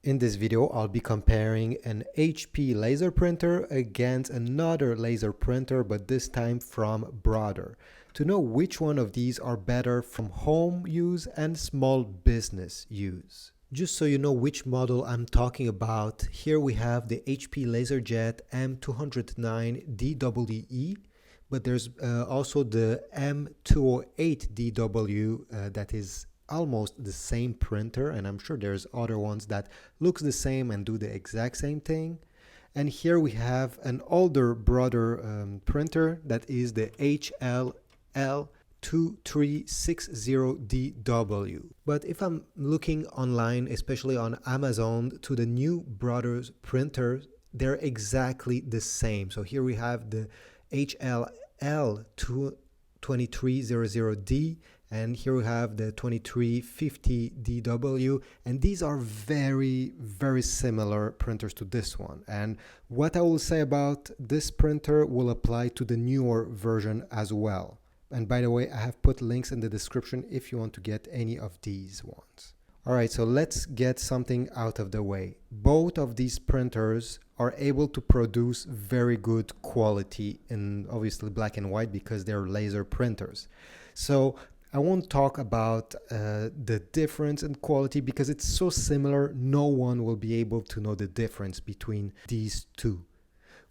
In this video, I'll be comparing an HP laser printer against another laser printer, but this time from Brother, to know which one of these are better from home use and small business use. Just so you know which model I'm talking about, here we have the HP LaserJet M209DWE, but there's also the M208DW that is almost the same printer, and I'm sure there's other ones that looks the same and do the exact same thing. And here we have an older Brother printer that is the HLL2360DW. But if I'm looking online, especially on Amazon, to the new Brother's printers, they're exactly the same. So here we have the HLL2300D, and here we have the 2350DW, and these are very, very similar printers to this one. And what I will say about this printer will apply to the newer version as well. And by the way, I have put links in the description if you want to get any of these ones. Alright, so let's get something out of the way. Both of these printers are able to produce very good quality in obviously black and white because they're laser printers. So I won't talk about the difference in quality because it's so similar, no one will be able to know the difference between these two.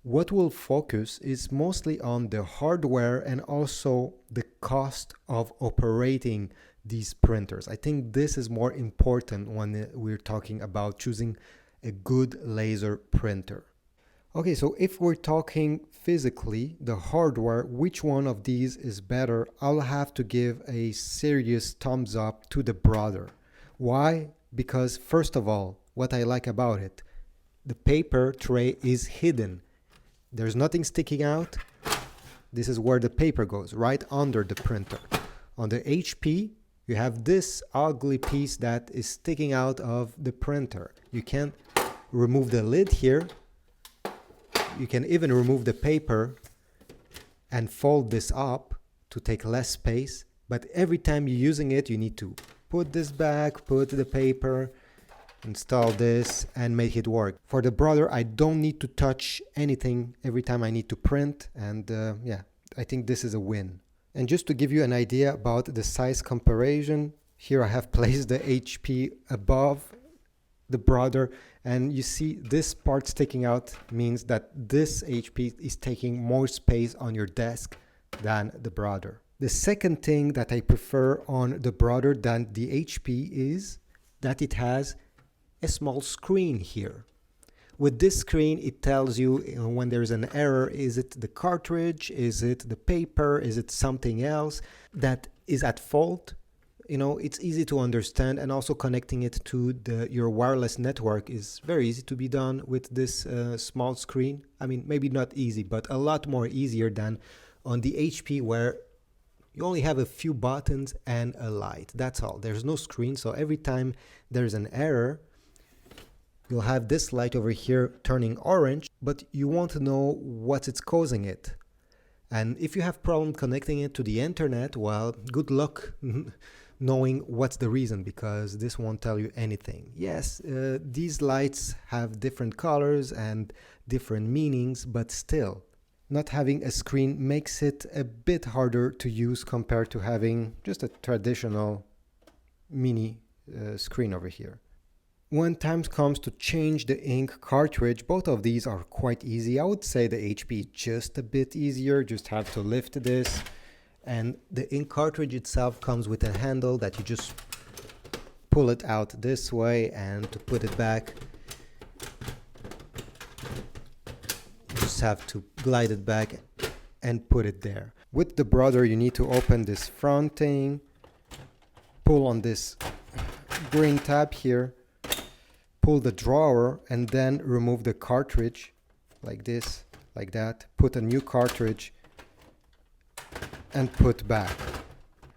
What we'll focus is mostly on the hardware and also the cost of operating these printers. I think this is more important when we're talking about choosing a good laser printer. Okay, so if we're talking physically, the hardware, which one of these is better, I'll have to give a serious thumbs up to the Brother. Why? Because first of all, what I like about it, the paper tray is hidden. There's nothing sticking out. This is where the paper goes, right under the printer. On the HP, you have this ugly piece that is sticking out of the printer. You can remove the lid here. You can even remove the paper and fold this up to take less space. But every time you're using it, you need to put this back, put the paper, install this, and make it work. For the Brother, I don't need to touch anything every time I need to print. And yeah, I think this is a win. And just to give you an idea about the size comparison, here I have placed the HP above the Brother, and you see this part sticking out means that this HP is taking more space on your desk than the Brother. The second thing that I prefer on the Brother than the HP is that it has a small screen here. With this screen, it tells you when there's an error, is it the cartridge, is it the paper, is it something else that is at fault? You know, it's easy to understand, and also connecting it to your wireless network is very easy to be done with this small screen. I mean, maybe not easy, but a lot more easier than on the HP where you only have a few buttons and a light. That's all. There's no screen, so every time there's an error, you'll have this light over here turning orange, but you want to know what's causing it. And if you have problem connecting it to the internet, well, good luck knowing what's the reason, because this won't tell you anything. Yes, these lights have different colors and different meanings, but still, not having a screen makes it a bit harder to use compared to having just a traditional mini screen over here. When time comes to change the ink cartridge, both of these are quite easy. I would say the HP is just a bit easier, just have to lift this. And the ink cartridge itself comes with a handle that you just pull it out this way, and to put it back, you just have to glide it back and put it there. With the Brother, you need to open this front thing, pull on this green tab here, pull the drawer, and then remove the cartridge like this, like that, put a new cartridge and put back.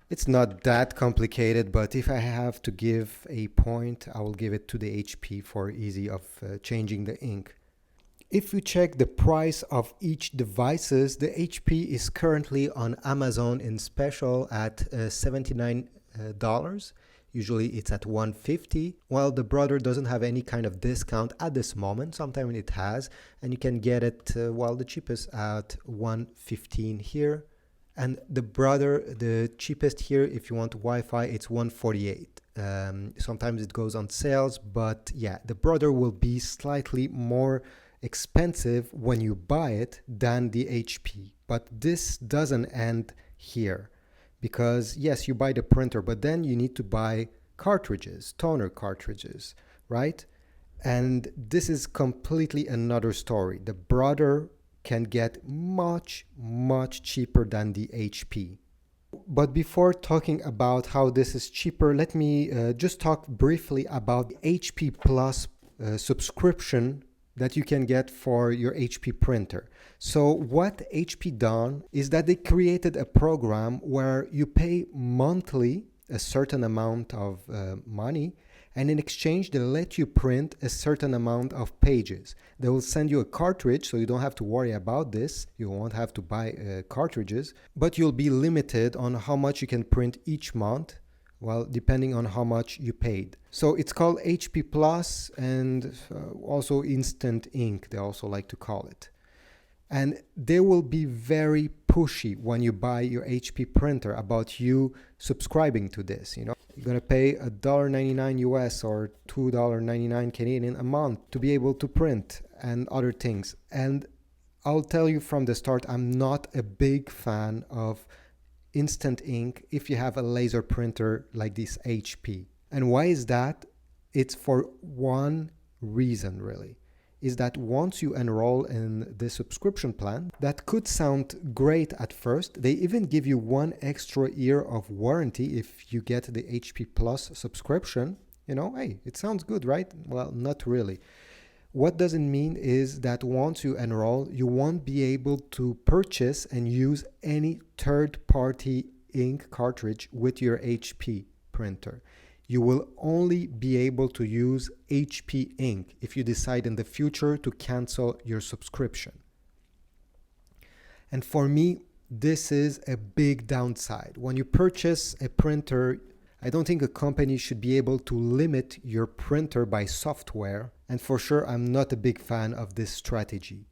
It's not that complicated, but if I have to give a point, I will give it to the HP for easy of changing the ink. If you check the price of each devices, the HP is currently on Amazon in special at $79. Usually it's at 150, while the Brother doesn't have any kind of discount at this moment. Sometimes it has, and you can get it, well, the cheapest at 115 here. And the Brother, the cheapest here, if you want Wi-Fi, it's 148. Sometimes it goes on sales, but yeah, the Brother will be slightly more expensive when you buy it than the HP. But this doesn't end here, because yes, you buy the printer, but then you need to buy cartridges, toner cartridges, right? And this is completely another story. The Brother can get much, much cheaper than the HP. But before talking about how this is cheaper, let me just talk briefly about the HP Plus subscription that you can get for your HP printer. So what HP done is that they created a program where you pay monthly a certain amount of money, and in exchange they'll let you print a certain amount of pages. They will send you a cartridge, so you don't have to worry about this. You won't have to buy cartridges, but you'll be limited on how much you can print each month, well, depending on how much you paid. So it's called HP Plus, and also Instant Ink, they also like to call it. And they will be very pushy when you buy your HP printer about you subscribing to this. You know, you're gonna pay $1.99 US or $2.99 Canadian a month to be able to print and other things. And I'll tell you from the start, I'm not a big fan of Instant Ink if you have a laser printer like this HP. And why is that? It's for one reason, really, is that once you enroll in the subscription plan, that could sound great at first. They even give you 1 extra year of warranty if you get the HP Plus subscription. You know, hey, it sounds good, right? Well, not really. What doesn't mean is that once you enroll, you won't be able to purchase and use any third-party ink cartridge with your HP printer. You will only be able to use HP ink if you decide in the future to cancel your subscription. And for me, this is a big downside. When you purchase a printer, I don't think a company should be able to limit your printer by software. And for sure, I'm not a big fan of this strategy.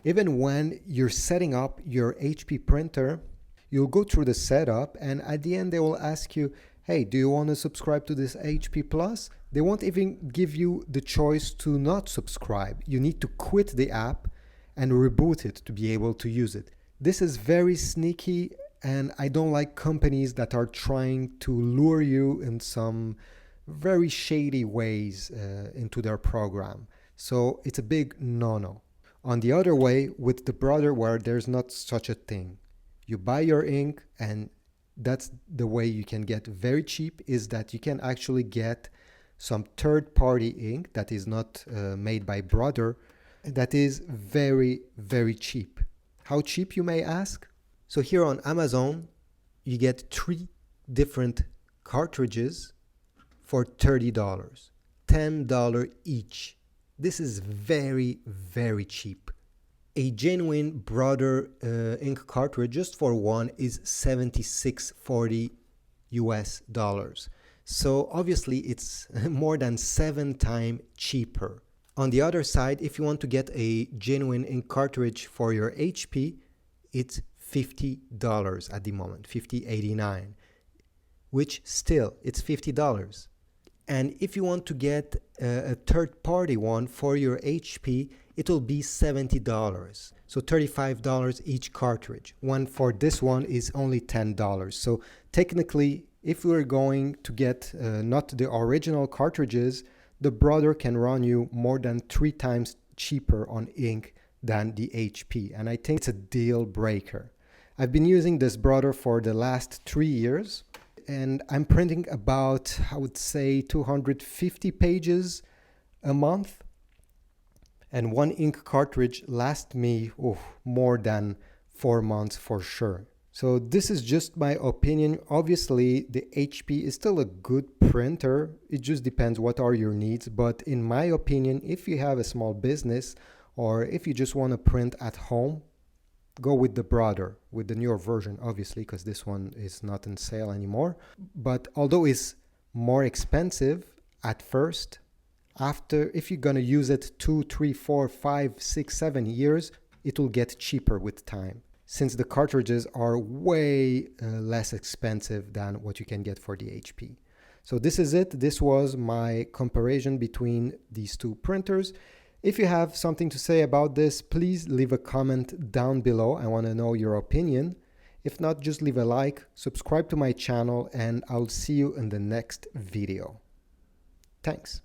Even when you're setting up your HP printer, you'll go through the setup, and at the end, they will ask you, hey, do you want to subscribe to this HP Plus? They won't even give you the choice to not subscribe. You need to quit the app and reboot it to be able to use it. This is very sneaky, and I don't like companies that are trying to lure you in some very shady ways into their program. So it's a big no-no. On the other way, with the Brother, where there's not such a thing. You buy your ink, and that's the way you can get very cheap, is that you can actually get some third-party ink that is not made by Brother, that is very, very cheap. How cheap, you may ask? So here on Amazon, you get 3 different cartridges for $30, $10 each. This is very, very cheap. A genuine Brother ink cartridge just for one is $76.40 US dollars. So obviously it's more than 7 times cheaper. On the other side, if you want to get a genuine ink cartridge for your HP, it's $50 at the moment, $50.89, which still it's $50. And if you want to get a third-party one for your HP, it will be $70. So $35 each cartridge. One for this one is only $10. So technically, if we're going to get not the original cartridges, the Brother can run you more than 3 times cheaper on ink than the HP. And I think it's a deal breaker. I've been using this Brother for the last 3 years, and I'm printing about, I would say, 250 pages a month. And one ink cartridge lasts me more than 4 months for sure. So this is just my opinion. Obviously, the HP is still a good printer. It just depends what are your needs. But in my opinion, if you have a small business or if you just want to print at home, go with the Brother, with the newer version, obviously, because this one is not in sale anymore. But although it's more expensive at first. After, if you're gonna use it 2, 3, 4, 5, 6, 7 years, it will get cheaper with time, since the cartridges are way less expensive than what you can get for the HP. So this is it. This was my comparison between these two printers. If you have something to say about this, please leave a comment down below. I want to know your opinion. If not, just leave a like, subscribe to my channel, and I'll see you in the next video. Thanks.